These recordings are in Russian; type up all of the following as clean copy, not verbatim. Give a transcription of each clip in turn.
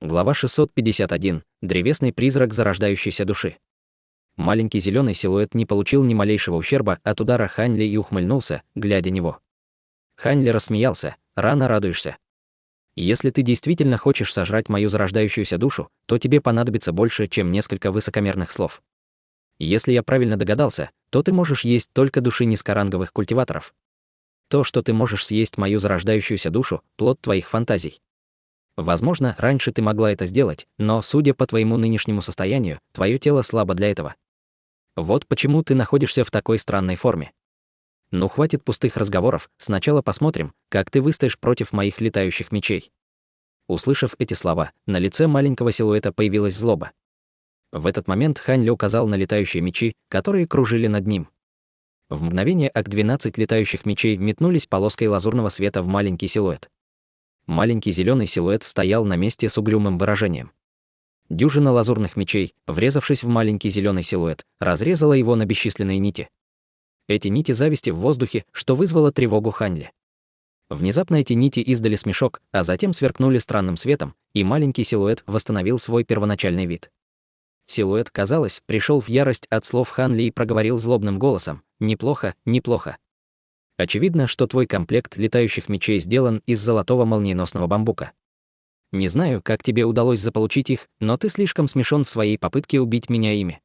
Глава 651. Древесный призрак зарождающейся души. Маленький зеленый силуэт не получил ни малейшего ущерба от удара Хань Ли и ухмыльнулся, глядя на него. Хань Ли рассмеялся. «Рано радуешься. Если ты действительно хочешь сожрать мою зарождающуюся душу, то тебе понадобится больше, чем несколько высокомерных слов. Если я правильно догадался, то ты можешь есть только души низкоранговых культиваторов. То, что ты можешь съесть мою зарождающуюся душу, плод твоих фантазий. Возможно, раньше ты могла это сделать, но, судя по твоему нынешнему состоянию, твое тело слабо для этого. Вот почему ты находишься в такой странной форме. Ну хватит пустых разговоров, сначала посмотрим, как ты выстоишь против моих летающих мечей». Услышав эти слова, на лице маленького силуэта появилась злоба. В этот момент Хань Ли указал на летающие мечи, которые кружили над ним. В мгновение ока 12 летающих мечей метнулись полоской лазурного света в маленький силуэт. Маленький зеленый силуэт стоял на месте с угрюмым выражением. Дюжина лазурных мечей, врезавшись в маленький зеленый силуэт, разрезала его на бесчисленные нити. Эти нити зависти в воздухе, что вызвало тревогу Хань Ли. Внезапно эти нити издали смешок, а затем сверкнули странным светом, и маленький силуэт восстановил свой первоначальный вид. Силуэт, казалось, пришел в ярость от слов Хань Ли и проговорил злобным голосом: «Неплохо, неплохо. Очевидно, что твой комплект летающих мечей сделан из золотого молниеносного бамбука. Не знаю, как тебе удалось заполучить их, но ты слишком смешон в своей попытке убить меня ими.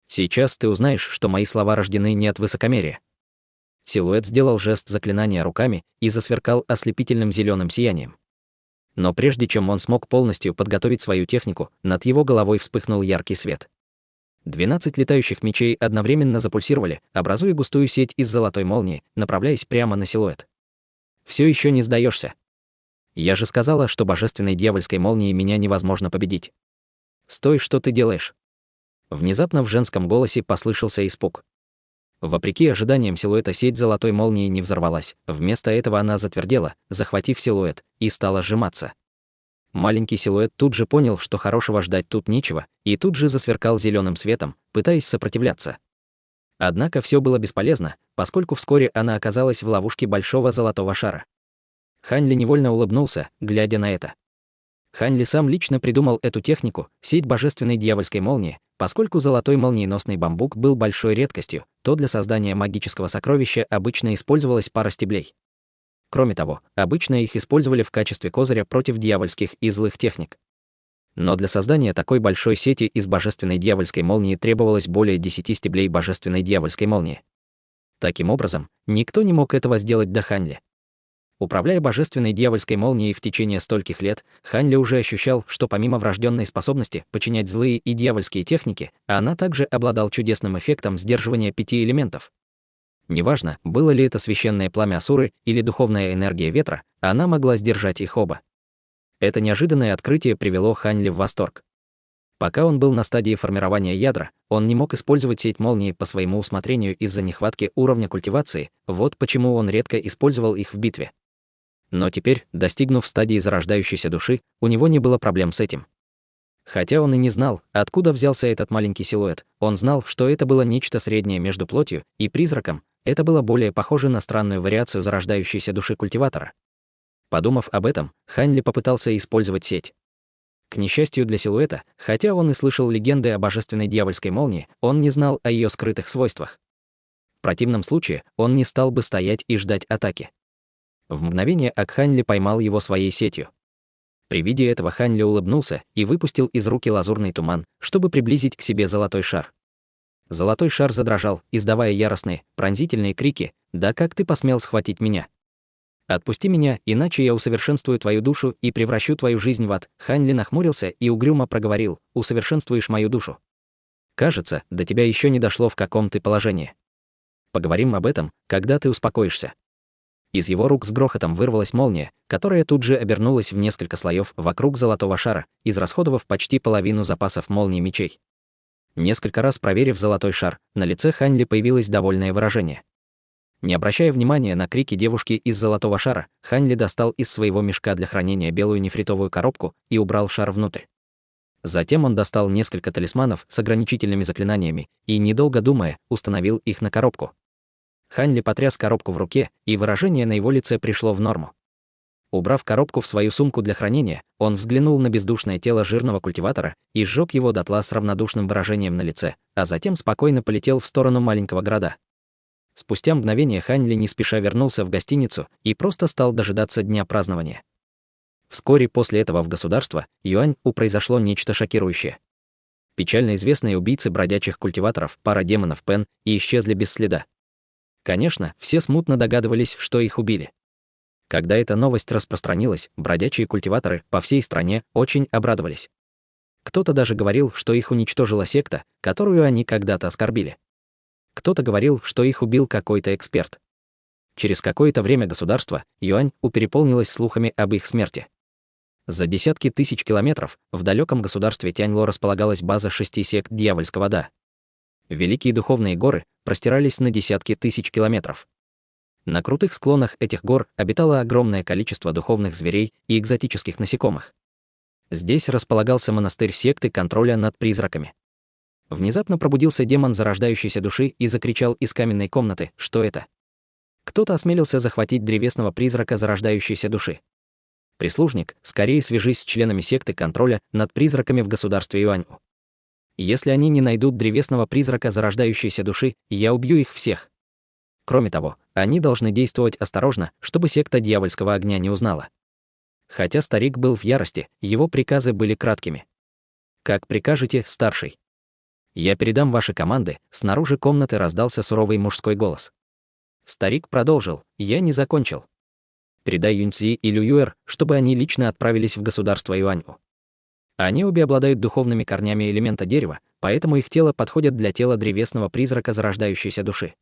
Сейчас ты узнаешь, что мои слова рождены не от высокомерия». Силуэт сделал жест заклинания руками и засверкал ослепительным зеленым сиянием. Но прежде чем он смог полностью подготовить свою технику, над его головой вспыхнул яркий свет. 12 летающих мечей одновременно запульсировали, образуя густую сеть из золотой молнии, направляясь прямо на силуэт. Все еще не сдаешься? Я же сказала, что божественной дьявольской молнией меня невозможно победить. Стой, что ты делаешь?» Внезапно в женском голосе послышался испуг. Вопреки ожиданиям силуэта сеть золотой молнии не взорвалась, вместо этого она затвердела, захватив силуэт, и стала сжиматься. Маленький силуэт тут же понял, что хорошего ждать тут нечего, и тут же засверкал зеленым светом, пытаясь сопротивляться. Однако все было бесполезно, поскольку вскоре она оказалась в ловушке большого золотого шара. Хань Ли невольно улыбнулся, глядя на это. Хань Ли сам лично придумал эту технику, сеть божественной дьявольской молнии, поскольку золотой молниеносный бамбук был большой редкостью, то для создания магического сокровища обычно использовалась пара стеблей. Кроме того, обычно их использовали в качестве козыря против дьявольских и злых техник. Но для создания такой большой сети из божественной дьявольской молнии требовалось более 10 стеблей божественной дьявольской молнии. Таким образом, никто не мог этого сделать до Хань Ли. Управляя божественной дьявольской молнией в течение стольких лет, Хань Ли уже ощущал, что помимо врожденной способности подчинять злые и дьявольские техники, она также обладал чудесным эффектом сдерживания 5 элементов. Неважно, было ли это священное пламя Асуры или духовная энергия ветра, она могла сдержать их оба. Это неожиданное открытие привело Хань Ли в восторг. Пока он был на стадии формирования ядра, он не мог использовать сеть молнии по своему усмотрению из-за нехватки уровня культивации, вот почему он редко использовал их в битве. Но теперь, достигнув стадии зарождающейся души, у него не было проблем с этим. Хотя он и не знал, откуда взялся этот маленький силуэт, он знал, что это было нечто среднее между плотью и призраком, это было более похоже на странную вариацию зарождающейся души культиватора. Подумав об этом, Хань Ли попытался использовать сеть. К несчастью для силуэта, хотя он и слышал легенды о божественной дьявольской молнии, он не знал о ее скрытых свойствах. В противном случае он не стал бы стоять и ждать атаки. В мгновение ока Хань Ли поймал его своей сетью. При виде этого Хань Ли улыбнулся и выпустил из руки лазурный туман, чтобы приблизить к себе золотой шар. Золотой шар задрожал, издавая яростные, пронзительные крики: «Да как ты посмел схватить меня? Отпусти меня, иначе я усовершенствую твою душу и превращу твою жизнь в ад». Хань Ли нахмурился и угрюмо проговорил: «Усовершенствуешь мою душу? Кажется, до тебя еще не дошло, в каком ты положении. Поговорим об этом, когда ты успокоишься». Из его рук с грохотом вырвалась молния, которая тут же обернулась в несколько слоев вокруг золотого шара, израсходовав почти половину запасов молний мечей. Несколько раз проверив золотой шар, на лице Хань Ли появилось довольное выражение. Не обращая внимания на крики девушки из золотого шара, Хань Ли достал из своего мешка для хранения белую нефритовую коробку и убрал шар внутрь. Затем он достал несколько талисманов с ограничительными заклинаниями и, недолго думая, установил их на коробку. Хань Ли потряс коробку в руке, и выражение на его лице пришло в норму. Убрав коробку в свою сумку для хранения, он взглянул на бездушное тело жирного культиватора и сжег его дотла с равнодушным выражением на лице, а затем спокойно полетел в сторону маленького города. Спустя мгновение Хань Ли не спеша вернулся в гостиницу и просто стал дожидаться дня празднования. Вскоре после этого в государство Юань-У произошло нечто шокирующее. Печально известные убийцы бродячих культиваторов, пара демонов Пен, и исчезли без следа. Конечно, все смутно догадывались, что их убили. Когда эта новость распространилась, бродячие культиваторы по всей стране очень обрадовались. Кто-то даже говорил, что их уничтожила секта, которую они когда-то оскорбили. Кто-то говорил, что их убил какой-то эксперт. Через какое-то время государство Юань-У переполнилось слухами об их смерти. За десятки тысяч километров в далеком государстве Тяньло располагалась база 6 сект дьявольского Да. Великие духовные горы простирались на десятки тысяч километров. На крутых склонах этих гор обитало огромное количество духовных зверей и экзотических насекомых. Здесь располагался монастырь секты контроля над призраками. Внезапно пробудился демон зарождающейся души и закричал из каменной комнаты: «Что это?» Кто-то осмелился захватить древесного призрака зарождающейся души. Прислужник, скорее свяжись с членами секты контроля над призраками в государстве Юань-У. Если они не найдут древесного призрака зарождающейся души, я убью их всех. Кроме того, они должны действовать осторожно, чтобы секта дьявольского огня не узнала. Хотя старик был в ярости, его приказы были краткими. «Как прикажете, старший?» «Я передам ваши команды», — снаружи комнаты раздался суровый мужской голос. Старик продолжил: «Я не закончил. Передай Юньцзи и Лю Юэр, чтобы они лично отправились в государство Юань-У. Они обе обладают духовными корнями элемента дерева, поэтому их тело подходит для тела древесного призрака зарождающейся души.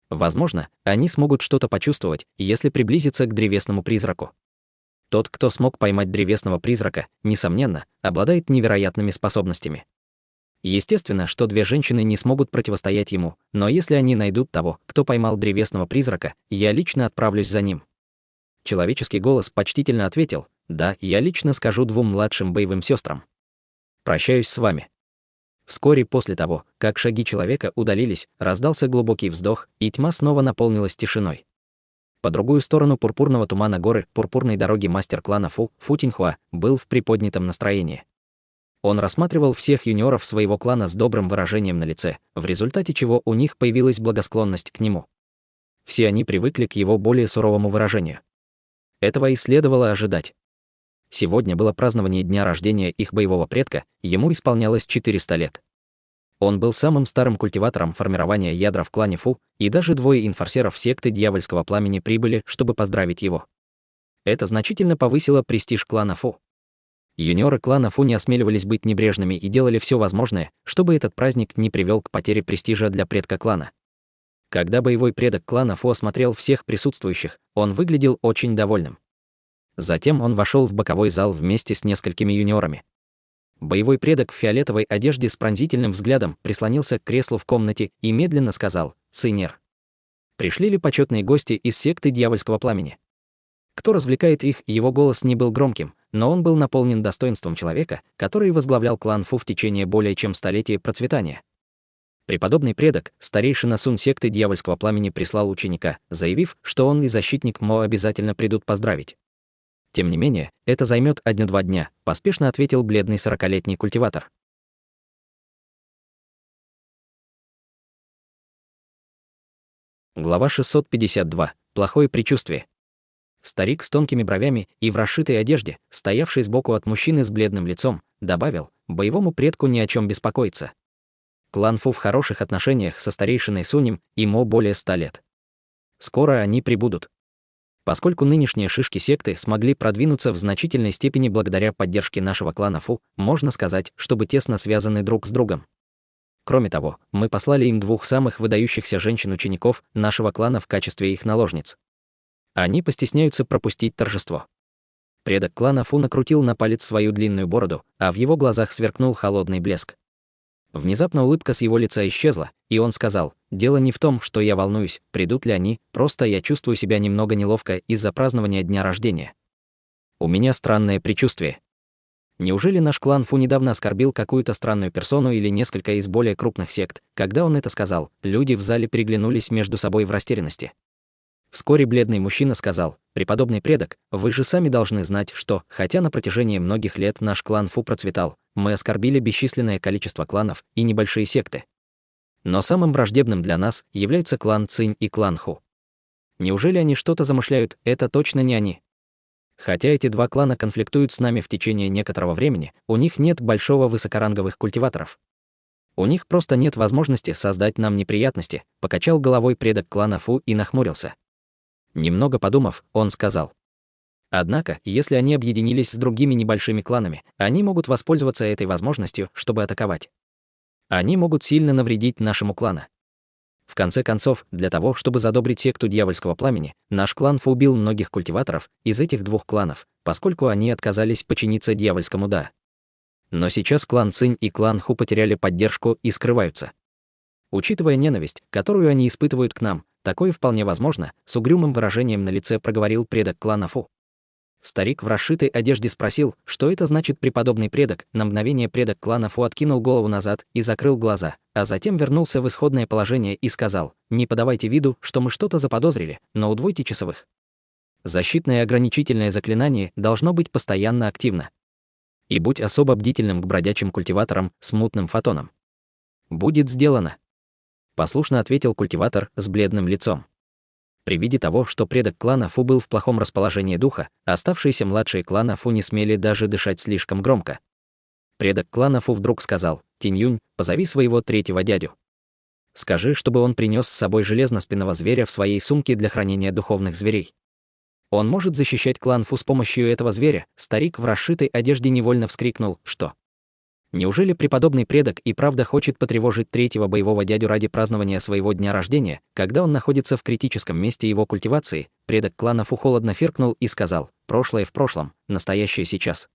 Возможно, они смогут что-то почувствовать, если приблизиться к древесному призраку. Тот, кто смог поймать древесного призрака, несомненно, обладает невероятными способностями. Естественно, что две женщины не смогут противостоять ему, но если они найдут того, кто поймал древесного призрака, я лично отправлюсь за ним». Человеческий голос почтительно ответил: «Да, я лично скажу 2 младшим боевым сестрам. Прощаюсь с вами». Вскоре после того, как шаги человека удалились, раздался глубокий вздох, и тьма снова наполнилась тишиной. По другую сторону пурпурного тумана горы, пурпурной дороги мастер клана Фу Тиньхуа, был в приподнятом настроении. Он рассматривал всех юниоров своего клана с добрым выражением на лице, в результате чего у них появилась благосклонность к нему. Все они привыкли к его более суровому выражению. Этого и следовало ожидать. Сегодня было празднование дня рождения их боевого предка, ему исполнялось 400 лет. Он был самым старым культиватором формирования ядра в клане Фу, и даже 2 инфорсеров секты Дьявольского пламени прибыли, чтобы поздравить его. Это значительно повысило престиж клана Фу. Юниоры клана Фу не осмеливались быть небрежными и делали все возможное, чтобы этот праздник не привел к потере престижа для предка клана. Когда боевой предок клана Фу осмотрел всех присутствующих, он выглядел очень довольным. Затем он вошел в боковой зал вместе с несколькими юниорами. Боевой предок в фиолетовой одежде с пронзительным взглядом прислонился к креслу в комнате и медленно сказал: «Цинер». Пришли ли почетные гости из секты Дьявольского пламени? Кто развлекает их? Его голос не был громким, но он был наполнен достоинством человека, который возглавлял клан Фу в течение более чем столетия процветания. Преподобный предок, старейшина Сун секты Дьявольского пламени, прислал ученика, заявив, что он и защитник Мо обязательно придут поздравить. Тем не менее, это займет 1-2 дня, поспешно ответил бледный 40-летний культиватор. Глава 652. Плохое предчувствие. Старик с тонкими бровями и в расшитой одежде, стоявший сбоку от мужчины с бледным лицом, добавил: боевому предку ни о чем беспокоиться. Клан Фу в хороших отношениях со старейшиной Сунем и Мо более 100 лет. Скоро они прибудут. Поскольку нынешние шишки секты смогли продвинуться в значительной степени благодаря поддержке нашего клана Фу, можно сказать, чтобы тесно связаны друг с другом. Кроме того, мы послали им 2 самых выдающихся женщин-учеников нашего клана в качестве их наложниц. Они постесняются пропустить торжество. Предок клана Фу накрутил на палец свою длинную бороду, а в его глазах сверкнул холодный блеск. Внезапно улыбка с его лица исчезла, и он сказал: «Дело не в том, что я волнуюсь, придут ли они, просто я чувствую себя немного неловко из-за празднования дня рождения. У меня странное предчувствие. Неужели наш клан Фу недавно оскорбил какую-то странную персону или несколько из более крупных сект?» Когда он это сказал, люди в зале переглянулись между собой в растерянности. Вскоре бледный мужчина сказал: «Преподобный предок, вы же сами должны знать, что, хотя на протяжении многих лет наш клан Фу процветал, мы оскорбили бесчисленное количество кланов и небольшие секты. Но самым враждебным для нас является клан Цинь и клан Ху. Неужели они что-то замышляют? Это точно не они. Хотя эти два клана конфликтуют с нами в течение некоторого времени, у них нет большого высокоранговых культиваторов. У них просто нет возможности создать нам неприятности», — покачал головой предок клана Фу и нахмурился. Немного подумав, он сказал: «Однако, если они объединились с другими небольшими кланами, они могут воспользоваться этой возможностью, чтобы атаковать. Они могут сильно навредить нашему клану. В конце концов, для того, чтобы задобрить секту дьявольского пламени, наш клан Фу убил многих культиваторов из этих двух кланов, поскольку они отказались подчиниться дьявольскому Да. Но сейчас клан Цинь и клан Ху потеряли поддержку и скрываются. Учитывая ненависть, которую они испытывают к нам, такое вполне возможно», — с угрюмым выражением на лице проговорил предок клана Фу. Старик в расшитой одежде спросил, что это значит преподобный предок. На мгновение предок клана Фу откинул голову назад и закрыл глаза, а затем вернулся в исходное положение и сказал: «Не подавайте виду, что мы что-то заподозрили, но удвойте часовых. Защитное ограничительное заклинание должно быть постоянно активно. И будь особо бдительным к бродячим культиваторам с мутным фотоном». «Будет сделано», — послушно ответил культиватор с бледным лицом. При виде того, что предок клана Фу был в плохом расположении духа, оставшиеся младшие клана Фу не смели даже дышать слишком громко. Предок клана Фу вдруг сказал: «Тинь-Юнь, позови своего третьего дядю. Скажи, чтобы он принес с собой железно-спинного зверя в своей сумке для хранения духовных зверей. Он может защищать клан Фу с помощью этого зверя». Старик в расшитой одежде невольно вскрикнул: «Что? Неужели преподобный предок и правда хочет потревожить третьего боевого дядю ради празднования своего дня рождения, когда он находится в критическом месте его культивации?» Предок клана Фу холодно фыркнул и сказал: «Прошлое в прошлом, настоящее сейчас».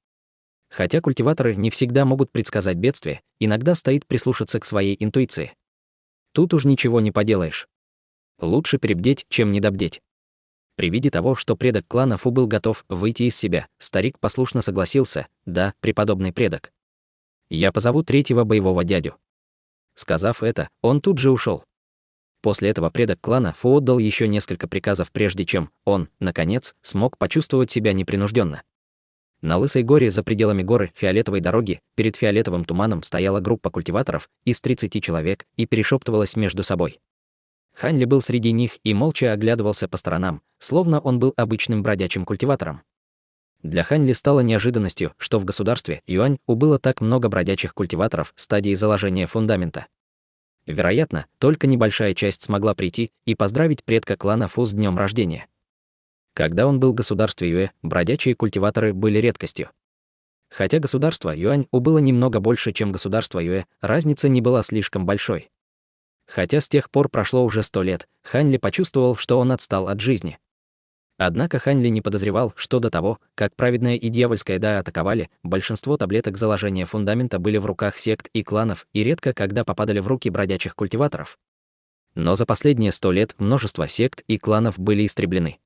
Хотя культиваторы не всегда могут предсказать бедствие, иногда стоит прислушаться к своей интуиции. Тут уж ничего не поделаешь. Лучше перебдеть, чем недобдеть. При виде того, что предок клана Фу был готов выйти из себя, старик послушно согласился: «Да, преподобный предок. Я позову третьего боевого дядю». Сказав это, он тут же ушел. После этого предок клана Фу отдал еще несколько приказов, прежде чем он, наконец, смог почувствовать себя непринужденно. На Лысой горе за пределами горы Фиолетовой дороги перед фиолетовым туманом стояла группа культиваторов из 30 человек и перешептывалась между собой. Хань Ли был среди них и молча оглядывался по сторонам, словно он был обычным бродячим культиватором. Для Хань Ли стало неожиданностью, что в государстве Юань убыло так много бродячих культиваторов стадии заложения фундамента. Вероятно, только небольшая часть смогла прийти и поздравить предка клана Фу с днем рождения. Когда он был в государстве Юэ, бродячие культиваторы были редкостью. Хотя государство Юань убыло немного больше, чем государство Юэ, разница не была слишком большой. Хотя с тех пор прошло уже 100 лет, Хань Ли почувствовал, что он отстал от жизни. Однако Хань Ли не подозревал, что до того, как праведная и дьявольская Да атаковали, большинство таблеток заложения фундамента были в руках сект и кланов и редко когда попадали в руки бродячих культиваторов. Но за последние 100 лет множество сект и кланов были истреблены.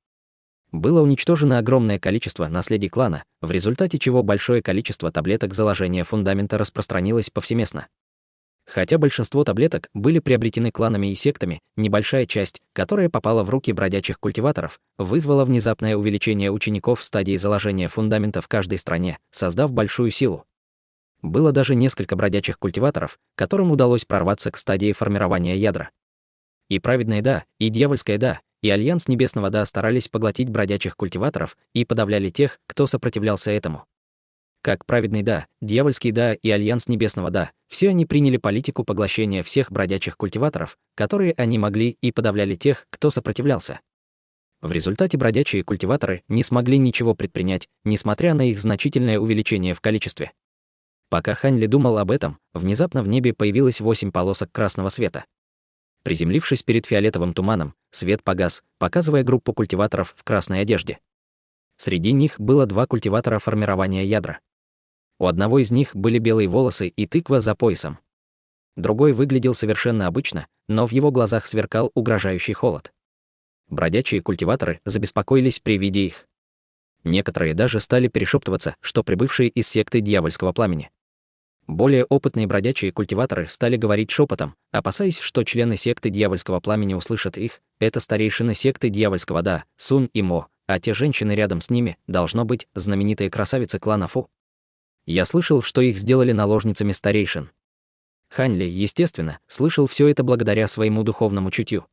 Было уничтожено огромное количество наследий клана, в результате чего большое количество таблеток заложения фундамента распространилось повсеместно. Хотя большинство таблеток были приобретены кланами и сектами, небольшая часть, которая попала в руки бродячих культиваторов, вызвала внезапное увеличение учеников в стадии заложения фундамента в каждой стране, создав большую силу. Было даже несколько бродячих культиваторов, которым удалось прорваться к стадии формирования ядра. И праведная Да, и дьявольская Да, и Альянс Небесного Да старались поглотить бродячих культиваторов и подавляли тех, кто сопротивлялся этому. Как праведный Да, дьявольский Да и Альянс Небесного Да, все они приняли политику поглощения всех бродячих культиваторов, которые они могли, и подавляли тех, кто сопротивлялся. В результате бродячие культиваторы не смогли ничего предпринять, несмотря на их значительное увеличение в количестве. Пока Хань Ли думал об этом, внезапно в небе появилось 8 полосок красного света. Приземлившись перед фиолетовым туманом, свет погас, показывая группу культиваторов в красной одежде. Среди них было 2 культиватора формирования ядра. У одного из них были белые волосы и тыква за поясом. Другой выглядел совершенно обычно, но в его глазах сверкал угрожающий холод. Бродячие культиваторы забеспокоились при виде их. Некоторые даже стали перешептываться, что прибывшие из секты дьявольского пламени. Более опытные бродячие культиваторы стали говорить шепотом, опасаясь, что члены секты Дьявольского Пламени услышат их. Это старейшины секты Дьявольского Да, Сунь и Мо, а те женщины рядом с ними, должно быть, знаменитые красавицы клана Фу. Я слышал, что их сделали наложницами старейшин. Хань Ли, естественно, слышал все это благодаря своему духовному чутью.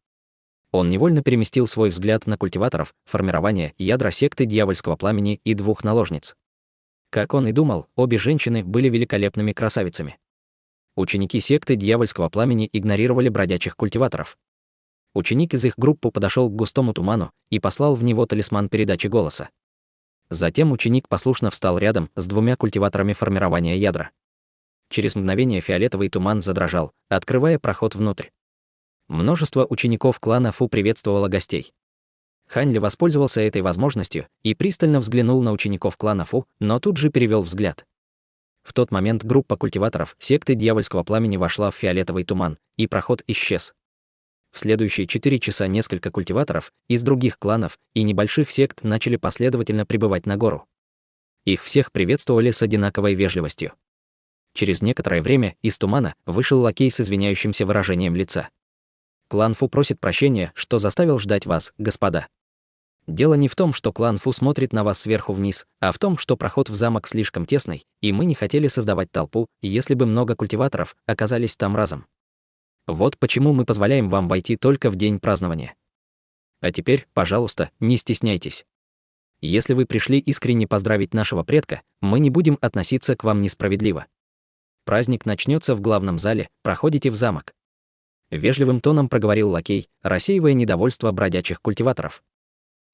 Он невольно переместил свой взгляд на культиваторов, формирование ядра секты Дьявольского Пламени и двух наложниц. Как он и думал, обе женщины были великолепными красавицами. Ученики секты Дьявольского Пламени игнорировали бродячих культиваторов. Ученик из их группы подошел к густому туману и послал в него талисман передачи голоса. Затем ученик послушно встал рядом с двумя культиваторами формирования ядра. Через мгновение фиолетовый туман задрожал, открывая проход внутрь. Множество учеников клана Фу приветствовало гостей. Хань Ли воспользовался этой возможностью и пристально взглянул на учеников клана Фу, но тут же перевел взгляд. В тот момент группа культиваторов секты Дьявольского Пламени вошла в фиолетовый туман, и проход исчез. В следующие 4 часа несколько культиваторов из других кланов и небольших сект начали последовательно прибывать на гору. Их всех приветствовали с одинаковой вежливостью. Через некоторое время из тумана вышел лакей с извиняющимся выражением лица. «Клан Фу просит прощения, что заставил ждать вас, господа. Дело не в том, что клан Фу смотрит на вас сверху вниз, а в том, что проход в замок слишком тесный, и мы не хотели создавать толпу, если бы много культиваторов оказались там разом. Вот почему мы позволяем вам войти только в день празднования. А теперь, пожалуйста, не стесняйтесь. Если вы пришли искренне поздравить нашего предка, мы не будем относиться к вам несправедливо. Праздник начнется в главном зале, проходите в замок». Вежливым тоном проговорил лакей, рассеивая недовольство бродячих культиваторов.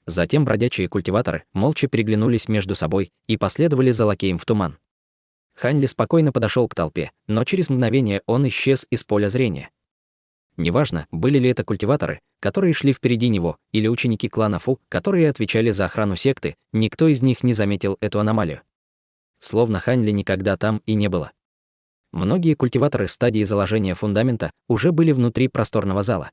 Затем бродячие культиваторы молча переглянулись между собой и последовали за лакеем в туман. Хань Ли спокойно подошел к толпе, но через мгновение он исчез из поля зрения. Неважно, были ли это культиваторы, которые шли впереди него, или ученики клана Фу, которые отвечали за охрану секты, никто из них не заметил эту аномалию. Словно Хань Ли никогда там и не было. Многие культиваторы стадии заложения фундамента уже были внутри просторного зала.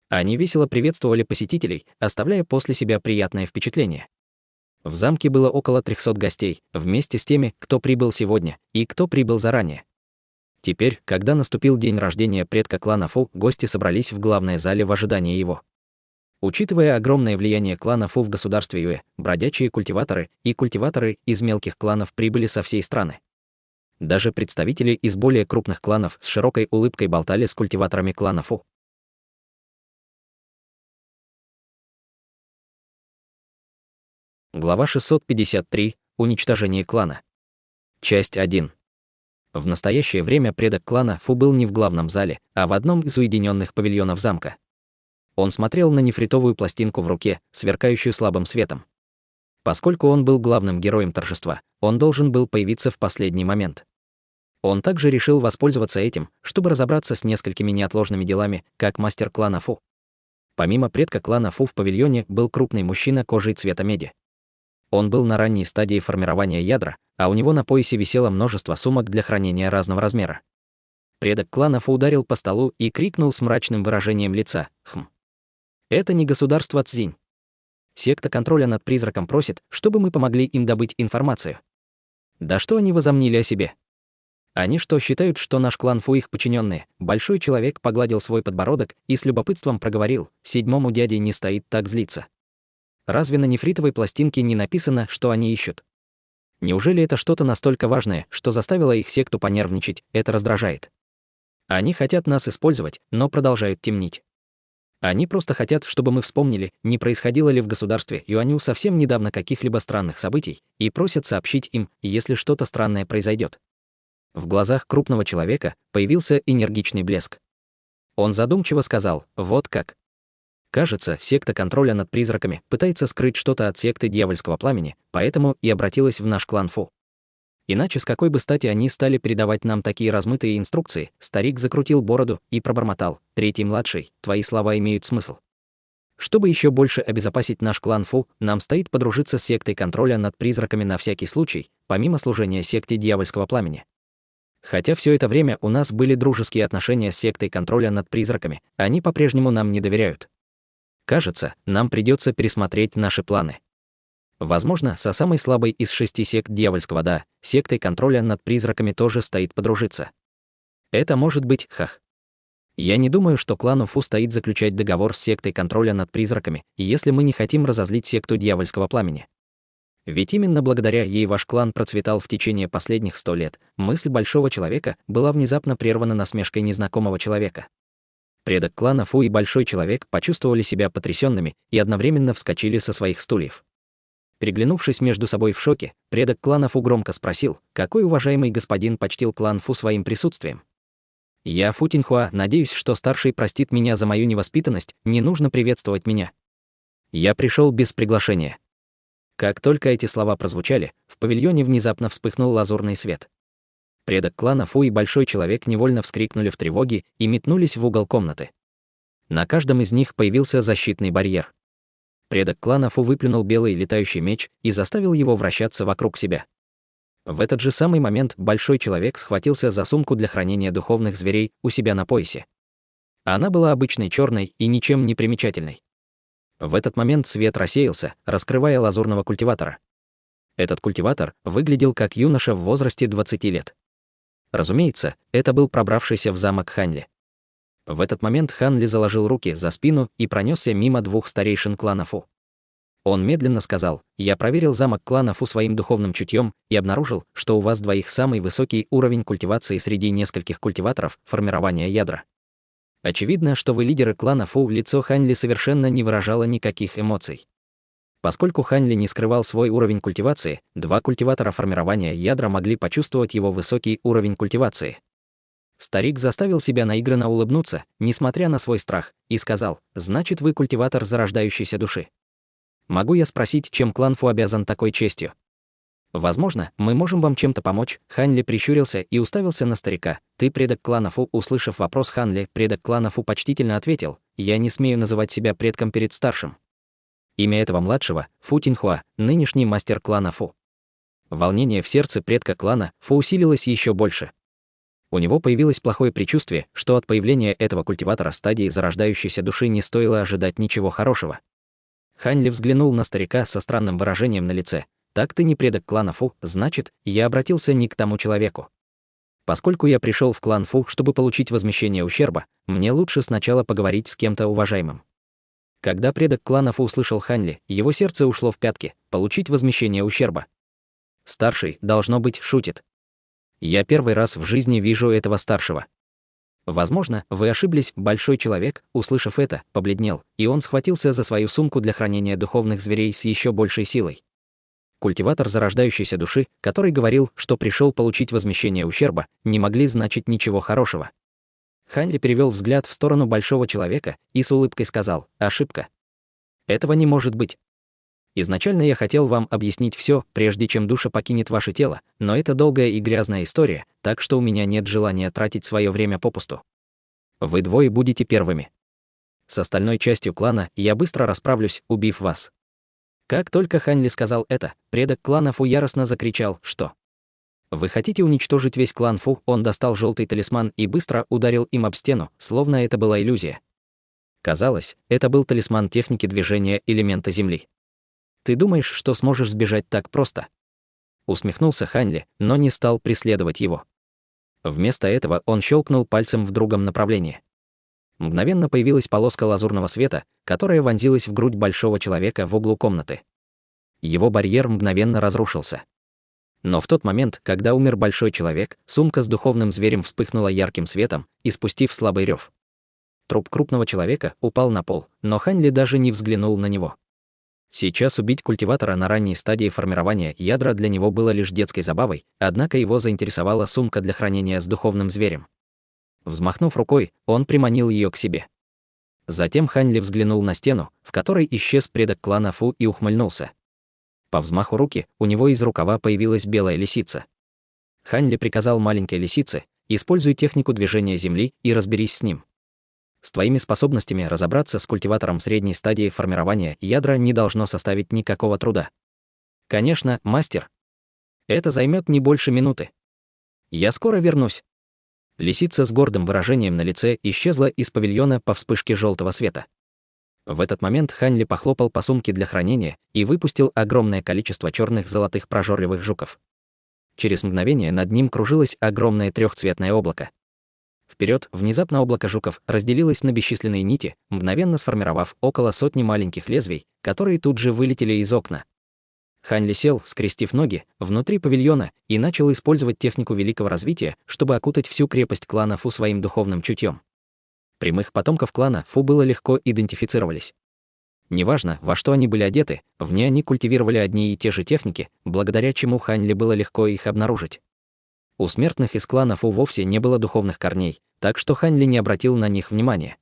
Они весело приветствовали посетителей, оставляя после себя приятное впечатление. В замке было около 300 гостей, вместе с теми, кто прибыл сегодня и кто прибыл заранее. Теперь, когда наступил день рождения предка клана Фу, гости собрались в главной зале в ожидании его. Учитывая огромное влияние клана Фу в государстве Юэ, бродячие культиваторы и культиваторы из мелких кланов прибыли со всей страны. Даже представители из более крупных кланов с широкой улыбкой болтали с культиваторами клана Фу. Глава 653. Уничтожение клана. Часть 1. В настоящее время предок клана Фу был не в главном зале, а в одном из уединенных павильонов замка. Он смотрел на нефритовую пластинку в руке, сверкающую слабым светом. Поскольку он был главным героем торжества, он должен был появиться в последний момент. Он также решил воспользоваться этим, чтобы разобраться с несколькими неотложными делами, как мастер клана Фу. Помимо предка клана Фу в павильоне был крупный мужчина кожей цвета меди. Он был на ранней стадии формирования ядра, а у него на поясе висело множество сумок для хранения разного размера. Предок клана Фу ударил по столу и крикнул с мрачным выражением лица: «Хм! Это не государство Цзинь. Секта контроля над призраком просит, чтобы мы помогли им добыть информацию. Да что они возомнили о себе? Они что, считают, что наш клан Фу их подчиненные?» Большой человек погладил свой подбородок и с любопытством проговорил: «Седьмому дяде не стоит так злиться. Разве на нефритовой пластинке не написано, что они ищут? Неужели это что-то настолько важное, что заставило их секту понервничать? Это раздражает. Они хотят нас использовать, но продолжают темнить. Они просто хотят, чтобы мы вспомнили, не происходило ли в государстве Юаню совсем недавно каких-либо странных событий, и просят сообщить им, если что-то странное произойдет». В глазах крупного человека появился энергичный блеск. Он задумчиво сказал: «Вот как. Кажется, секта контроля над призраками пытается скрыть что-то от секты Дьявольского Пламени, поэтому и обратилась в наш клан Фу. Иначе с какой бы стати они стали передавать нам такие размытые инструкции?» Старик закрутил бороду и пробормотал: «Третий младший, твои слова имеют смысл. Чтобы еще больше обезопасить наш клан Фу, нам стоит подружиться с сектой контроля над призраками на всякий случай, помимо служения секте Дьявольского Пламени. Хотя все это время у нас были дружеские отношения с сектой контроля над призраками, они по-прежнему нам не доверяют. Кажется, нам придется пересмотреть наши планы. Возможно, со самой слабой из 6 сект дьявольского да, сектой контроля над призраками тоже стоит подружиться. Это может быть хах. Я не думаю, что клану Фу стоит заключать договор с сектой контроля над призраками, если мы не хотим разозлить секту дьявольского пламени. Ведь именно благодаря ей ваш клан процветал в течение последних 100 лет. Мысль большого человека была внезапно прервана насмешкой незнакомого человека. Предок клана Фу и большой человек почувствовали себя потрясенными и одновременно вскочили со своих стульев. Переглянувшись между собой в шоке, предок клана Фу громко спросил, какой уважаемый господин почтил клан Фу своим присутствием. «Я Фу Тиньхуа, надеюсь, что старший простит меня за мою невоспитанность, не нужно приветствовать меня. Я пришел без приглашения». Как только эти слова прозвучали, в павильоне внезапно вспыхнул лазурный свет. Предок клана Фу и большой человек невольно вскрикнули в тревоге и метнулись в угол комнаты. На каждом из них появился защитный барьер. Предок клана Фу выплюнул белый летающий меч и заставил его вращаться вокруг себя. В этот же самый момент большой человек схватился за сумку для хранения духовных зверей у себя на поясе. Она была обычной черной и ничем не примечательной. В этот момент свет рассеялся, раскрывая лазурного культиватора. Этот культиватор выглядел как юноша в возрасте 20 лет. Разумеется, это был пробравшийся в замок Ханли. В этот момент Ханли заложил руки за спину и пронесся мимо двух старейшин клана Фу. Он медленно сказал: «Я проверил замок клана Фу своим духовным чутьем и обнаружил, что у вас двоих самый высокий уровень культивации среди нескольких культиваторов формирования ядра. Очевидно, что вы лидеры клана Фу». Лицо Ханли совершенно не выражало никаких эмоций. Поскольку Ханли не скрывал свой уровень культивации, два культиватора формирования ядра могли почувствовать его высокий уровень культивации. Старик заставил себя наигранно улыбнуться, несмотря на свой страх, и сказал: «Значит, вы культиватор зарождающейся души. Могу я спросить, чем клан Фу обязан такой честью? Возможно, мы можем вам чем-то помочь». Ханли прищурился и уставился на старика. «Ты предок клана Фу?» Услышав вопрос Ханли, предок клана Фу почтительно ответил: «Я не смею называть себя предком перед старшим. Имя этого младшего — Фу Тиньхуа, нынешний мастер клана Фу». Волнение в сердце предка клана Фу усилилось еще больше. У него появилось плохое предчувствие, что от появления этого культиватора стадии зарождающейся души не стоило ожидать ничего хорошего. Ханли взглянул на старика со странным выражением на лице. «Так ты не предок клана Фу, значит, я обратился не к тому человеку. Поскольку я пришел в клан Фу, чтобы получить возмещение ущерба, мне лучше сначала поговорить с кем-то уважаемым». Когда предок клана Фу услышал Ханли, его сердце ушло в пятки. Получить возмещение ущерба. Старший, должно быть, шутит. Я первый раз в жизни вижу этого старшего. Возможно, вы ошиблись. Большой человек, услышав это, побледнел, и он схватился за свою сумку для хранения духовных зверей с еще большей силой. Культиватор зарождающейся души, который говорил, что пришел получить возмещение ущерба, не могли значить ничего хорошего. Ханли перевел взгляд в сторону большого человека и с улыбкой сказал: «Ошибка. Этого не может быть. Изначально я хотел вам объяснить все, прежде чем душа покинет ваше тело, но это долгая и грязная история, так что у меня нет желания тратить свое время попусту. Вы двое будете первыми. С остальной частью клана я быстро расправлюсь, убив вас». Как только Ханли сказал это, предок клана Фу яростно закричал: «Что? Вы хотите уничтожить весь клан Фу?» Он достал желтый талисман и быстро ударил им об стену, словно это была иллюзия. Казалось, это был талисман техники движения элемента Земли. «Ты думаешь, что сможешь сбежать так просто?» Усмехнулся Ханли, но не стал преследовать его. Вместо этого он щелкнул пальцем в другом направлении. Мгновенно появилась полоска лазурного света, которая вонзилась в грудь большого человека в углу комнаты. Его барьер мгновенно разрушился. Но в тот момент, когда умер большой человек, сумка с духовным зверем вспыхнула ярким светом, испустив слабый рев. Труп крупного человека упал на пол, но Ханли даже не взглянул на него. Сейчас убить культиватора на ранней стадии формирования ядра для него было лишь детской забавой, однако его заинтересовала сумка для хранения с духовным зверем. Взмахнув рукой, он приманил ее к себе. Затем Ханли взглянул на стену, в которой исчез предок клана Фу, и ухмыльнулся. По взмаху руки у него из рукава появилась белая лисица. Ханли приказал маленькой лисице: «Используй технику движения Земли и разберись с ним. С твоими способностями разобраться с культиватором средней стадии формирования ядра не должно составить никакого труда». «Конечно, мастер. Это займет не больше минуты. Я скоро вернусь». Лисица с гордым выражением на лице исчезла из павильона по вспышке желтого света. В этот момент Хань Ли похлопал по сумке для хранения и выпустил огромное количество черных золотых прожорливых жуков. Через мгновение над ним кружилось огромное трехцветное облако. Вперед, внезапно облако жуков разделилось на бесчисленные нити, мгновенно сформировав около сотни маленьких лезвий, которые тут же вылетели из окна. Хань Ли сел, скрестив ноги, внутри павильона и начал использовать технику великого развития, чтобы окутать всю крепость клана Фу своим духовным чутьем. Прямых потомков клана Фу было легко идентифицировались. Неважно, во что они были одеты, в ней они культивировали одни и те же техники, благодаря чему Хань Ли было легко их обнаружить. У смертных из клана Фу вовсе не было духовных корней, так что Хань Ли не обратил на них внимания.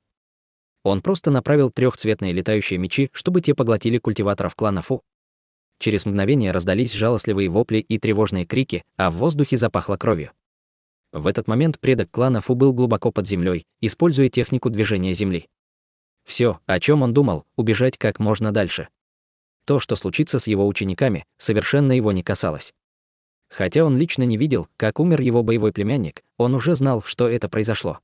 Он просто направил трехцветные летающие мечи, чтобы те поглотили культиваторов клана Фу. Через мгновение раздались жалостливые вопли и тревожные крики, а в воздухе запахло кровью. В этот момент предок клана Фу был глубоко под землей, используя технику движения земли. Все, о чем он думал, убежать как можно дальше. То, что случится с его учениками, совершенно его не касалось. Хотя он лично не видел, как умер его боевой племянник, он уже знал, что это произошло.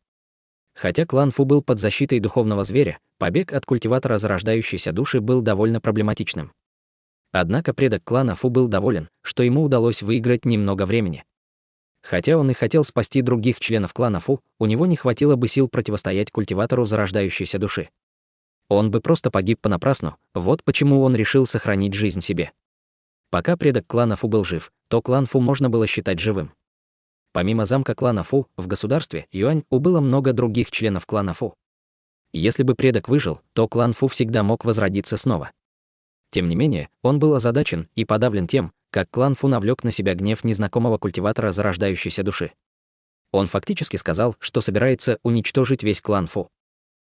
Хотя клан Фу был под защитой духовного зверя, побег от культиватора зарождающейся души был довольно проблематичным. Однако предок клана Фу был доволен, что ему удалось выиграть немного времени. Хотя он и хотел спасти других членов клана Фу, у него не хватило бы сил противостоять культиватору зарождающейся души. Он бы просто погиб понапрасну, вот почему он решил сохранить жизнь себе. Пока предок клана Фу был жив, то клан Фу можно было считать живым. Помимо замка клана Фу, в государстве Юань-У было много других членов клана Фу. Если бы предок выжил, то клан Фу всегда мог возродиться снова. Тем не менее, он был озадачен и подавлен тем, как клан Фу навлек на себя гнев незнакомого культиватора зарождающейся души. Он фактически сказал, что собирается уничтожить весь клан Фу.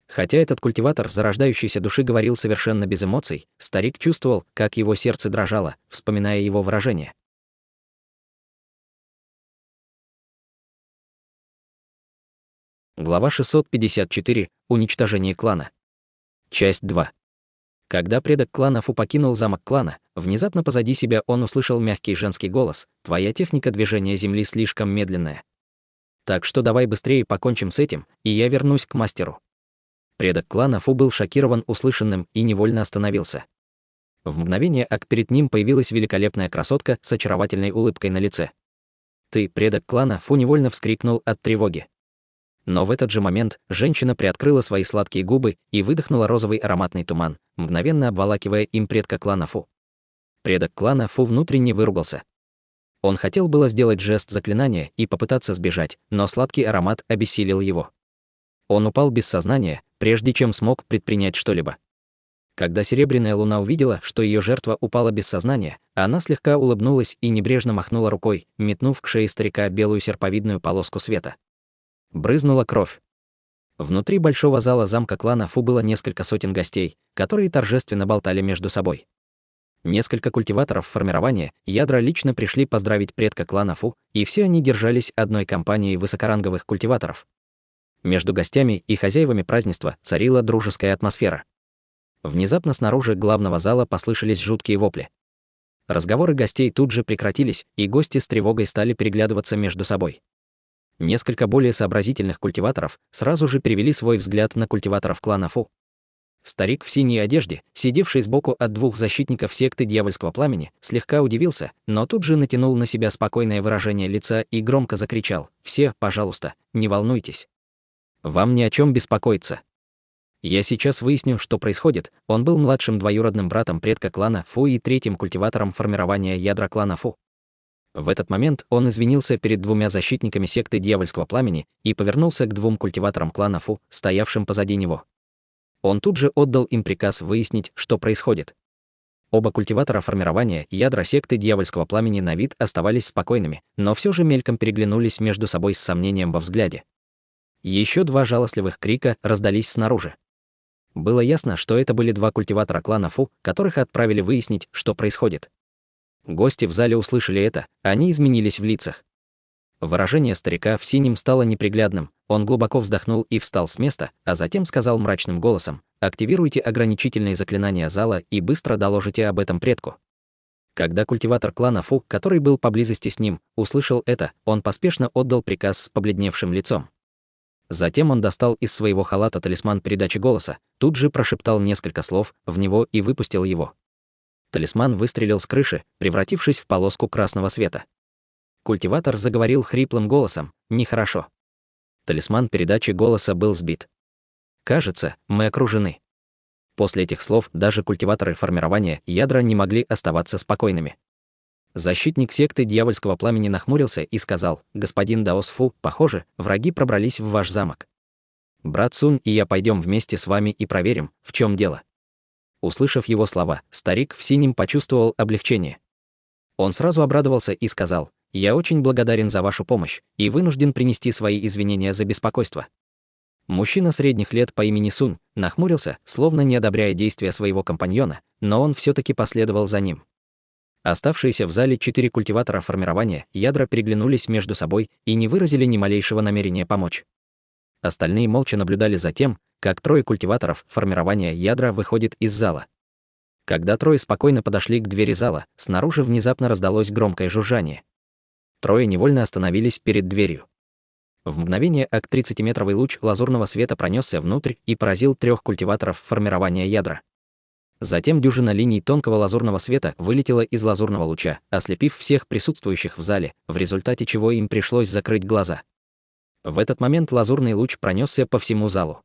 Хотя этот культиватор зарождающейся души говорил совершенно без эмоций, старик чувствовал, как его сердце дрожало, вспоминая его выражение. Глава 654. Уничтожение клана. Часть 2. Когда предок клана Фу покинул замок клана, внезапно позади себя он услышал мягкий женский голос: «Твоя техника движения земли слишком медленная. Так что давай быстрее покончим с этим, и я вернусь к мастеру». Предок клана Фу был шокирован услышанным и невольно остановился. В мгновение ока перед ним появилась великолепная красотка с очаровательной улыбкой на лице. «Ты, предок клана Фу», невольно вскрикнул от тревоги. Но в этот же момент женщина приоткрыла свои сладкие губы и выдохнула розовый ароматный туман, мгновенно обволакивая им предка клана Фу. Предок клана Фу внутренне выругался. Он хотел было сделать жест заклинания и попытаться сбежать, но сладкий аромат обессилил его. Он упал без сознания, прежде чем смог предпринять что-либо. Когда серебряная луна увидела, что ее жертва упала без сознания, она слегка улыбнулась и небрежно махнула рукой, метнув к шее старика белую серповидную полоску света. Брызнула кровь. Внутри большого зала замка клана Фу было несколько сотен гостей, которые торжественно болтали между собой. Несколько культиваторов формирования ядра лично пришли поздравить предка клана Фу, и все они держались одной компанией высокоранговых культиваторов. Между гостями и хозяевами празднества царила дружеская атмосфера. Внезапно снаружи главного зала послышались жуткие вопли. Разговоры гостей тут же прекратились, и гости с тревогой стали переглядываться между собой. Несколько более сообразительных культиваторов сразу же перевели свой взгляд на культиваторов клана Фу. Старик в синей одежде, сидевший сбоку от двух защитников секты Дьявольского Пламени, слегка удивился, но тут же натянул на себя спокойное выражение лица и громко закричал: «Все, пожалуйста, не волнуйтесь. Вам ни о чем беспокоиться. Я сейчас выясню, что происходит». Он был младшим двоюродным братом предка клана Фу и третьим культиватором формирования ядра клана Фу. В этот момент он извинился перед двумя защитниками секты Дьявольского Пламени и повернулся к двум культиваторам клана Фу, стоявшим позади него. Он тут же отдал им приказ выяснить, что происходит. Оба культиватора формирования ядра секты Дьявольского Пламени на вид оставались спокойными, но все же мельком переглянулись между собой с сомнением во взгляде. Еще два жалостливых крика раздались снаружи. Было ясно, что это были два культиватора клана Фу, которых отправили выяснить, что происходит. Гости в зале услышали это, они изменились в лицах. Выражение старика в синем стало неприглядным, он глубоко вздохнул и встал с места, а затем сказал мрачным голосом: «Активируйте ограничительные заклинания зала и быстро доложите об этом предку». Когда культиватор клана Фу, который был поблизости с ним, услышал это, он поспешно отдал приказ с побледневшим лицом. Затем он достал из своего халата талисман передачи голоса, тут же прошептал несколько слов в него и выпустил его. Талисман выстрелил с крыши, превратившись в полоску красного света. Культиватор заговорил хриплым голосом: «Нехорошо». Талисман передачи голоса был сбит. «Кажется, мы окружены». После этих слов даже культиваторы формирования ядра не могли оставаться спокойными. Защитник секты Дьявольского Пламени нахмурился и сказал: «Господин Даосфу, похоже, враги пробрались в ваш замок. Брат Сунь и я пойдем вместе с вами и проверим, в чем дело». Услышав его слова, старик в синем почувствовал облегчение. Он сразу обрадовался и сказал: «Я очень благодарен за вашу помощь и вынужден принести свои извинения за беспокойство». Мужчина средних лет по имени Сунь нахмурился, словно не одобряя действия своего компаньона, но он все-таки последовал за ним. Оставшиеся в зале 4 культиватора формирования ядра переглянулись между собой и не выразили ни малейшего намерения помочь. Остальные молча наблюдали за тем, как 3 культиваторов формирования ядра выходит из зала. Когда 3 спокойно подошли к двери зала, снаружи внезапно раздалось громкое жужжание. 3 невольно остановились перед дверью. В мгновение 30-метровый луч лазурного света пронесся внутрь и поразил 3 культиваторов формирования ядра. Затем дюжина линий тонкого лазурного света вылетела из лазурного луча, ослепив всех присутствующих в зале, в результате чего им пришлось закрыть глаза. В этот момент лазурный луч пронесся по всему залу.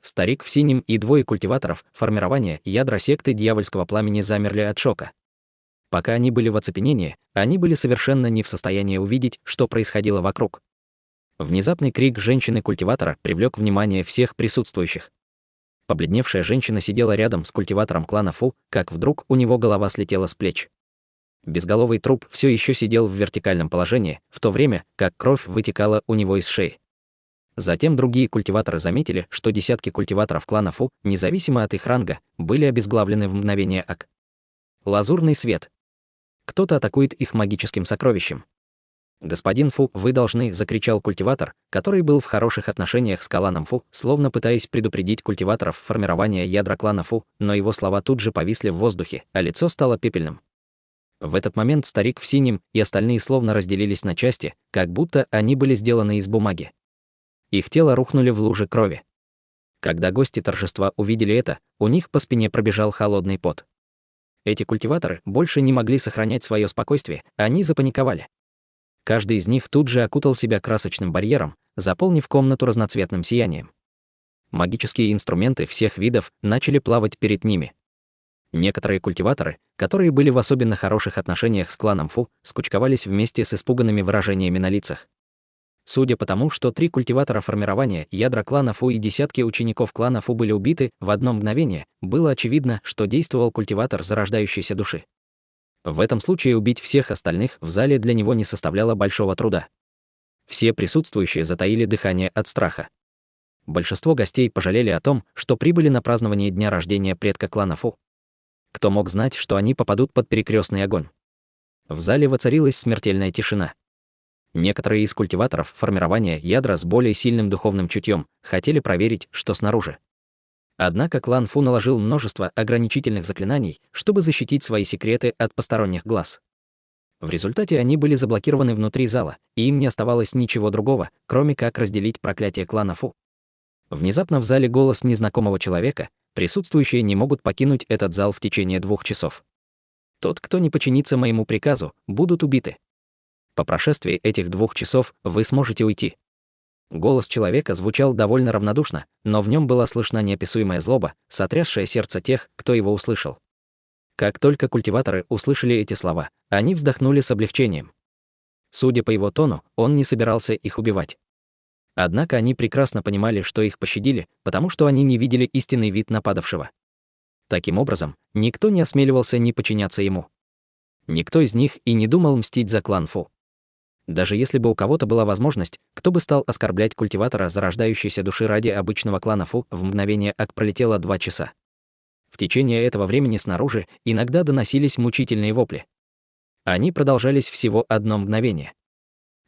Старик в синем и 2 культиваторов формирования ядра секты Дьявольского Пламени замерли от шока. Пока они были в оцепенении, они были совершенно не в состоянии увидеть, что происходило вокруг. Внезапный крик женщины-культиватора привлек внимание всех присутствующих. Побледневшая женщина сидела рядом с культиватором клана Фу, как вдруг у него голова слетела с плеч. Безголовый труп все еще сидел в вертикальном положении, в то время как кровь вытекала у него из шеи. Затем другие культиваторы заметили, что десятки культиваторов клана Фу, независимо от их ранга, были обезглавлены в мгновение ока. Лазурный свет. Кто-то атакует их магическим сокровищем. «Господин Фу, вы должны», — закричал культиватор, который был в хороших отношениях с кланом Фу, словно пытаясь предупредить культиваторов формирования ядра клана Фу, но его слова тут же повисли в воздухе, а лицо стало пепельным. В этот момент старик в синем и остальные словно разделились на части, как будто они были сделаны из бумаги. Их тела рухнули в луже крови. Когда гости торжества увидели это, у них по спине пробежал холодный пот. Эти культиваторы больше не могли сохранять свое спокойствие, они запаниковали. Каждый из них тут же окутал себя красочным барьером, заполнив комнату разноцветным сиянием. Магические инструменты всех видов начали плавать перед ними. Некоторые культиваторы, которые были в особенно хороших отношениях с кланом Фу, скучковались вместе с испуганными выражениями на лицах. Судя по тому, что 3 культиватора формирования ядра клана Фу и десятки учеников клана Фу были убиты в одно мгновение, было очевидно, что действовал культиватор зарождающейся души. В этом случае убить всех остальных в зале для него не составляло большого труда. Все присутствующие затаили дыхание от страха. Большинство гостей пожалели о том, что прибыли на празднование дня рождения предка клана Фу. Кто мог знать, что они попадут под перекрестный огонь? В зале воцарилась смертельная тишина. Некоторые из культиваторов формирования ядра с более сильным духовным чутьем хотели проверить, что снаружи. Однако клан Фу наложил множество ограничительных заклинаний, чтобы защитить свои секреты от посторонних глаз. В результате они были заблокированы внутри зала, и им не оставалось ничего другого, кроме как разделить проклятие клана Фу. Внезапно в зале голос незнакомого человека, присутствующие не могут покинуть этот зал в течение 2 часов. Тот, кто не подчинится моему приказу, будут убиты. По прошествии этих 2 часов вы сможете уйти. Голос человека звучал довольно равнодушно, но в нем была слышна неописуемая злоба, сотрясшая сердце тех, кто его услышал. Как только культиваторы услышали эти слова, они вздохнули с облегчением. Судя по его тону, он не собирался их убивать. Однако они прекрасно понимали, что их пощадили, потому что они не видели истинный вид нападавшего. Таким образом, никто не осмеливался не подчиняться ему. Никто из них и не думал мстить за клан Фу. Даже если бы у кого-то была возможность, кто бы стал оскорблять культиватора зарождающейся души ради обычного клана Фу, в мгновение ока пролетело 2 часа. В течение этого времени снаружи иногда доносились мучительные вопли. Они продолжались всего 1 мгновение.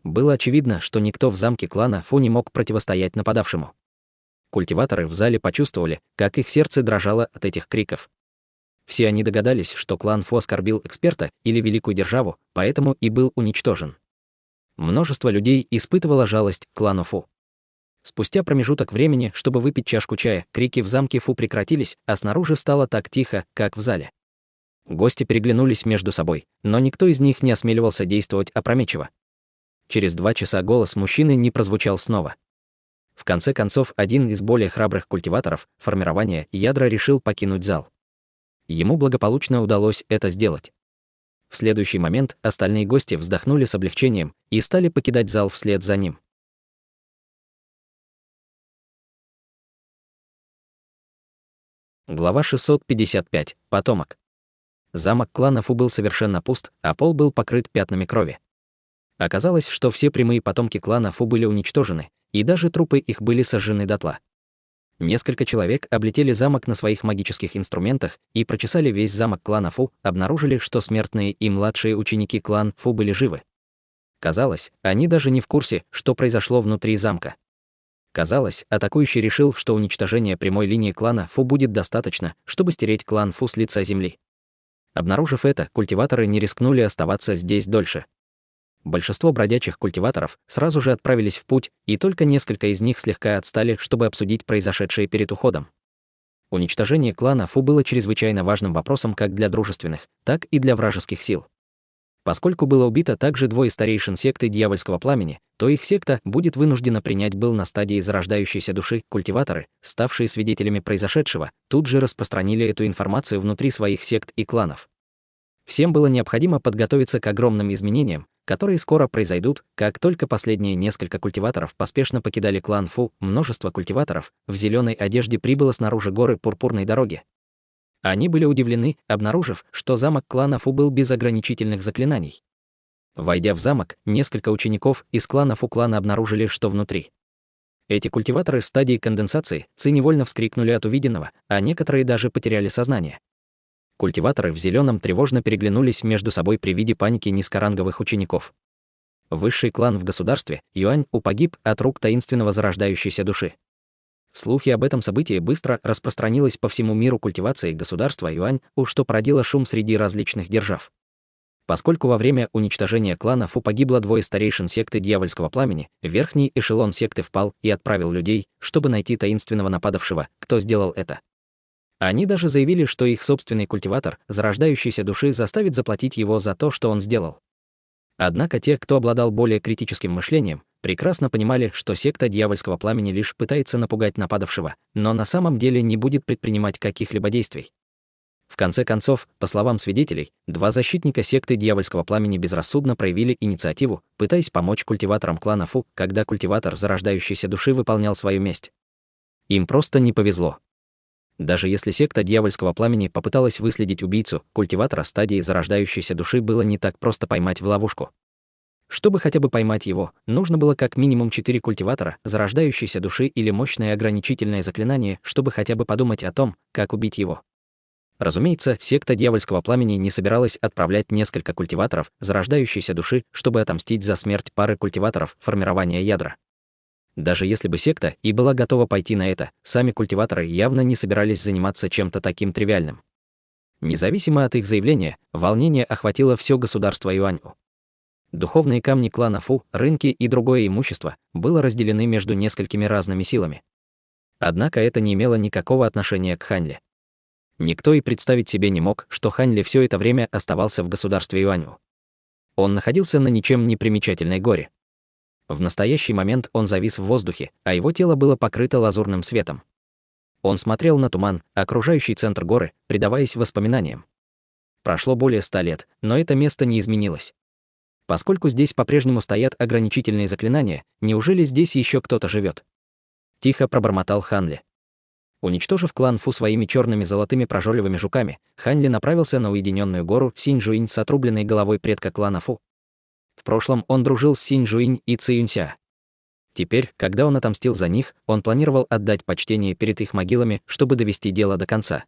Было очевидно, что никто в замке клана Фу не мог противостоять нападавшему. Культиваторы в зале почувствовали, как их сердце дрожало от этих криков. Все они догадались, что клан Фу оскорбил эксперта или великую державу, поэтому и был уничтожен. Множество людей испытывало жалость к клану Фу. Спустя промежуток времени, чтобы выпить чашку чая, крики в замке Фу прекратились, а снаружи стало так тихо, как в зале. Гости переглянулись между собой, но никто из них не осмеливался действовать опрометчиво. Через 2 часа голос мужчины не прозвучал снова. В конце концов, один из более храбрых культиваторов формирования ядра решил покинуть зал. Ему благополучно удалось это сделать. В следующий момент остальные гости вздохнули с облегчением и стали покидать зал вслед за ним. Глава 655. Потомок. Замок клана Фу был совершенно пуст, а пол был покрыт пятнами крови. Оказалось, что все прямые потомки клана Фу были уничтожены, и даже трупы их были сожжены дотла. Несколько человек облетели замок на своих магических инструментах и прочесали весь замок клана Фу, обнаружили, что смертные и младшие ученики клана Фу были живы. Казалось, они даже не в курсе, что произошло внутри замка. Казалось, атакующий решил, что уничтожение прямой линии клана Фу будет достаточно, чтобы стереть клан Фу с лица земли. Обнаружив это, культиваторы не рискнули оставаться здесь дольше. Большинство бродячих культиваторов сразу же отправились в путь, и только несколько из них слегка отстали, чтобы обсудить произошедшее перед уходом. Уничтожение клана Фу было чрезвычайно важным вопросом как для дружественных, так и для вражеских сил. Поскольку было убито также 2 старейшин секты Дьявольского Пламени, то их секта будет вынуждена принять был на стадии зарождающейся души. Культиваторы, ставшие свидетелями произошедшего, тут же распространили эту информацию внутри своих сект и кланов. Всем было необходимо подготовиться к огромным изменениям, которые скоро произойдут. Как только последние несколько культиваторов поспешно покидали клан Фу, множество культиваторов в зеленой одежде прибыло снаружи горы Пурпурной дороги. Они были удивлены, обнаружив, что замок клана Фу был без ограничительных заклинаний. Войдя в замок, несколько учеников из клана Фу клана обнаружили, что внутри. Эти культиваторы стадии конденсации невольно вскрикнули от увиденного, а некоторые даже потеряли сознание. Культиваторы в зеленом тревожно переглянулись между собой при виде паники низкоранговых учеников. Высший клан в государстве, Юань, погиб от рук таинственного зарождающейся души. Слухи об этом событии быстро распространились по всему миру культивации государства Юань, что породило шум среди различных держав. Поскольку во время уничтожения клана Фу погибло 2 старейшин секты Дьявольского Пламени, верхний эшелон секты впал и отправил людей, чтобы найти таинственного нападавшего, кто сделал это. Они даже заявили, что их собственный культиватор зарождающейся души заставит заплатить его за то, что он сделал. Однако те, кто обладал более критическим мышлением, прекрасно понимали, что секта Дьявольского Пламени лишь пытается напугать нападавшего, но на самом деле не будет предпринимать каких-либо действий. В конце концов, по словам свидетелей, 2 защитника секты Дьявольского Пламени безрассудно проявили инициативу, пытаясь помочь культиваторам клана Фу, когда культиватор зарождающейся души выполнял свою месть. Им просто не повезло. Даже если секта Дьявольского Пламени попыталась выследить убийцу, культиватора стадии зарождающейся души было не так просто поймать в ловушку. Чтобы хотя бы поймать его, нужно было как минимум 4 культиватора зарождающейся души или мощное ограничительное заклинание, чтобы хотя бы подумать о том, как убить его. Разумеется, секта Дьявольского Пламени не собиралась отправлять несколько культиваторов зарождающейся души, чтобы отомстить за смерть пары культиваторов формирования ядра. Даже если бы секта и была готова пойти на это, сами культиваторы явно не собирались заниматься чем-то таким тривиальным. Независимо от их заявления, волнение охватило все государство Юаньу. Духовные камни клана Фу, рынки и другое имущество было разделены между несколькими разными силами. Однако это не имело никакого отношения к Ханьле. Никто и представить себе не мог, что Ханьле все это время оставался в государстве Юаньу. Он находился на ничем не примечательной горе. В настоящий момент он завис в воздухе, а его тело было покрыто лазурным светом. Он смотрел на туман, окружающий центр горы, предаваясь воспоминаниям. Прошло более 100 лет, но это место не изменилось. Поскольку здесь по-прежнему стоят ограничительные заклинания, неужели здесь еще кто-то живет? Тихо пробормотал Ханьле. Уничтожив клан Фу своими черными золотыми прожорливыми жуками, Ханьле направился на уединенную гору Синьчжуинь с отрубленной головой предка клана Фу. В прошлом он дружил с Синьчжуинь и Цзюнься. Теперь, когда он отомстил за них, он планировал отдать почтение перед их могилами, чтобы довести дело до конца.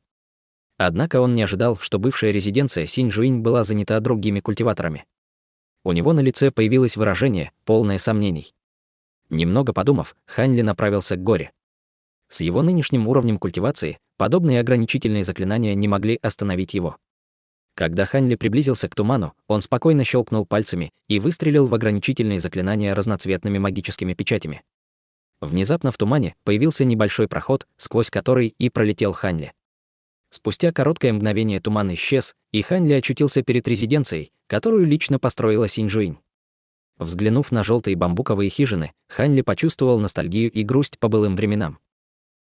Однако он не ожидал, что бывшая резиденция Синьчжуинь была занята другими культиваторами. У него на лице появилось выражение, полное сомнений. Немного подумав, Ханьле направился к горе. С его нынешним уровнем культивации, подобные ограничительные заклинания не могли остановить его. Когда Ханьле приблизился к туману, он спокойно щелкнул пальцами и выстрелил в ограничительные заклинания разноцветными магическими печатями. Внезапно в тумане появился небольшой проход, сквозь который и пролетел Хань. Спустя короткое мгновение туман исчез, и Хань очутился перед резиденцией, которую лично построила Синь-Жуинь. Взглянув на желтые бамбуковые хижины, Хань почувствовал ностальгию и грусть по былым временам.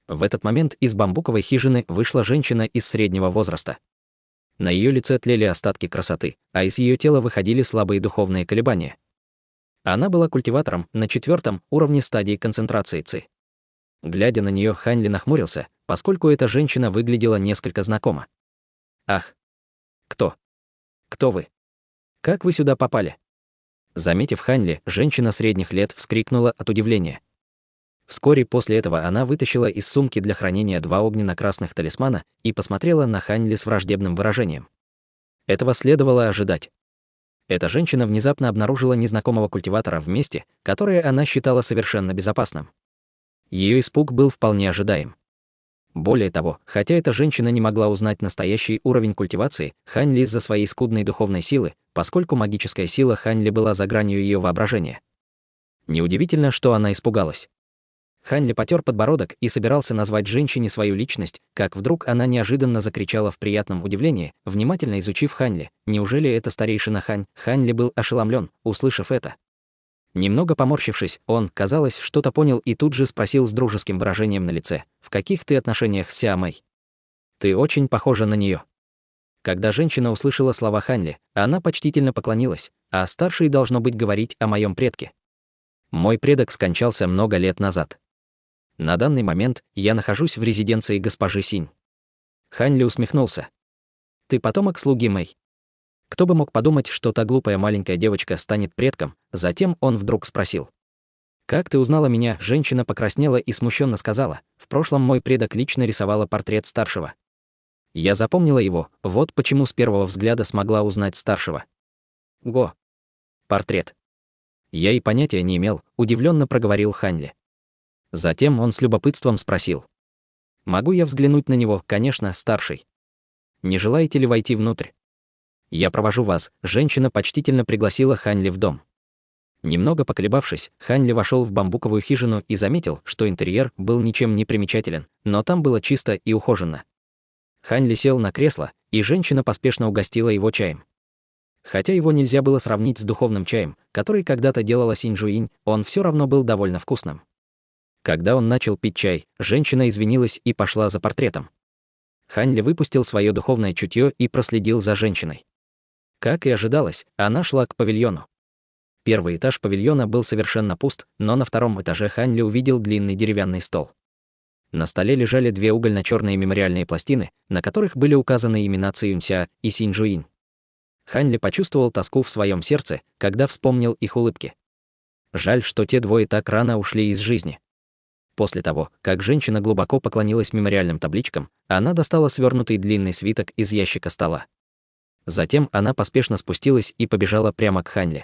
В этот момент из бамбуковой хижины вышла женщина из среднего возраста. На ее лице тлели остатки красоты, а из ее тела выходили слабые духовные колебания. Она была культиватором на 4-м уровне стадии концентрации ци. Глядя на нее, Хань нахмурился, поскольку эта женщина выглядела несколько знакомо. «Ах! Кто? Кто вы? Как вы сюда попали?» Заметив Хань, женщина средних лет вскрикнула от удивления. Вскоре после этого она вытащила из сумки для хранения 2 огненно-красных талисмана и посмотрела на Хань с враждебным выражением. Этого следовало ожидать. Эта женщина внезапно обнаружила незнакомого культиватора в месте, которое она считала совершенно безопасным. Ее испуг был вполне ожидаем. Более того, хотя эта женщина не могла узнать настоящий уровень культивации Хань из-за своей скудной духовной силы, поскольку магическая сила Хань была за гранью ее воображения. Неудивительно, что она испугалась. Хань потер подбородок и собирался назвать женщине свою личность, как вдруг она неожиданно закричала в приятном удивлении, внимательно изучив Хань. Неужели это старейшина Хань? Хань был ошеломлен, услышав это. Немного поморщившись, он, казалось, что-то понял и тут же спросил с дружеским выражением на лице: «В каких ты отношениях с Ся Мэй? Ты очень похожа на нее». Когда женщина услышала слова Хань, она почтительно поклонилась, а старший должно быть говорить о моем предке. Мой предок скончался много лет назад. На данный момент я нахожусь в резиденции госпожи Синь. Хань усмехнулся. Ты потомок слуги Мэй? Кто бы мог подумать, что та глупая маленькая девочка станет предком? Затем он вдруг спросил: «Как ты узнала меня?» Женщина покраснела и смущенно сказала: «В прошлом мой предок лично рисовала портрет старшего. Я запомнила его, вот почему с первого взгляда смогла узнать старшего». Го. Портрет. Я и понятия не имел, удивленно проговорил Хань. Затем он с любопытством спросил: «Могу я взглянуть на него?» «Конечно, старший. Не желаете ли войти внутрь?» «Я провожу вас», — женщина почтительно пригласила Хань в дом. Немного поколебавшись, Хань вошел в бамбуковую хижину и заметил, что интерьер был ничем не примечателен, но там было чисто и ухоженно. Хань сел на кресло, и женщина поспешно угостила его чаем. Хотя его нельзя было сравнить с духовным чаем, который когда-то делала Синь-Жуинь, он все равно был довольно вкусным. Когда он начал пить чай, женщина извинилась и пошла за портретом. Хань выпустил свое духовное чутье и проследил за женщиной. Как и ожидалось, она шла к павильону. Первый этаж павильона был совершенно пуст, но на 2-м этаже Хань увидел длинный деревянный стол. На столе лежали 2 угольно-черные мемориальные пластины, на которых были указаны имена Цзюнься и Синь-Жуинь. Хань почувствовал тоску в своем сердце, когда вспомнил их улыбки. Жаль, что те двое так рано ушли из жизни. После того, как женщина глубоко поклонилась мемориальным табличкам, она достала свернутый длинный свиток из ящика стола. Затем она поспешно спустилась и побежала прямо к Хань.